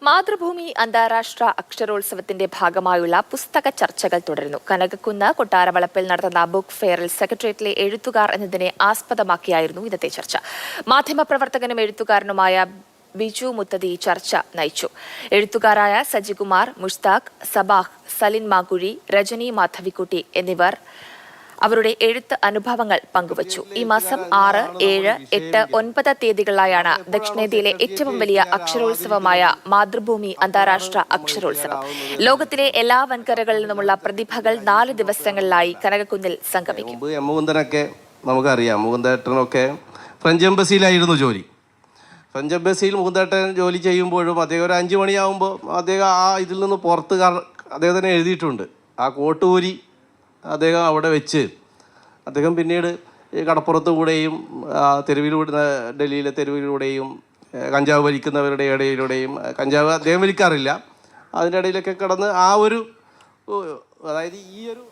മാതൃഭൂമി അന്താരാഷ്ട്ര അക്ഷരോത്സവത്തിന്റെ ഭാഗമായുള്ള പുസ്തക ചർച്ചകൾ തുടരുന്നു. കനകക്കുന്ന് കൊട്ടാരവളപ്പിൽ നടത്തുന്ന ബുക്ക് ഫെയറിൽ സെക്രട്ടേറിയറ്റിലെ എഴുത്തുകാർ എന്നതിനെ ആസ്പദമാക്കിയായിരുന്നു ഇന്നത്തെ ചർച്ച. മാധ്യമപ്രവർത്തകനും എഴുത്തുകാരനുമായ ബിജു മുത്തതി ചർച്ച നയിച്ചു. എഴുത്തുകാരായ സജികുമാർ, മുഷ്താഖ്, സബാഹ്, സലിൻ മാകുഴി, രജനി മാധവിക്കുട്ടി എന്നിവർ അവരുടെ എഴുത്ത് അനുഭവങ്ങൾ പങ്കുവച്ചു. ഈ മാസം 6, 7, 8, 9 തീയതികളിലായാണ് ദക്ഷിണേന്ത്യയിലെ ഏറ്റവും വലിയ അക്ഷരോത്സവമായ മാതൃഭൂമി അന്താരാഷ്ട്ര അക്ഷരോത്സവം. ലോകത്തിലെ എല്ലാ വൻകരകളിൽ നിന്നുമുള്ള പ്രതിഭകൾ 4 ദിവസങ്ങളിലായി കനകക്കുന്നിൽ സംഗമിക്കും. മുകുന്ദനൊക്കെ നമുക്കറിയാം. മുകുന്ദേട്ടനൊക്കെ ഫ്രഞ്ച് എംബസിയിലായിരുന്നു ജോലി. ഫ്രഞ്ച് എംബസിയിൽ മുകുന്ദേട്ടൻ ജോലി ചെയ്യുമ്പോഴും അദ്ദേഹം ഒരു 5 മണിയാകുമ്പോൾ അദ്ദേഹം ഇതിൽ നിന്ന് പുറത്ത് അദ്ദേഹം തന്നെ എഴുതിയിട്ടുണ്ട്. ആ കോട്ടൂരി അദ്ദേഹം അവിടെ വെച്ച് അദ്ദേഹം പിന്നീട് കടപ്പുറത്ത് കൂടെയും തെരുവിലൂടെ, ഡൽഹിയിലെ തെരുവിലൂടെയും കഞ്ചാവ് വലിക്കുന്നവരുടെ ഇടയിലൂടെയും, കഞ്ചാവ് അദ്ദേഹം വലിക്കാറില്ല, അതിൻ്റെ ഇടയിലൊക്കെ കിടന്ന് അതായത് ഈ ഒരു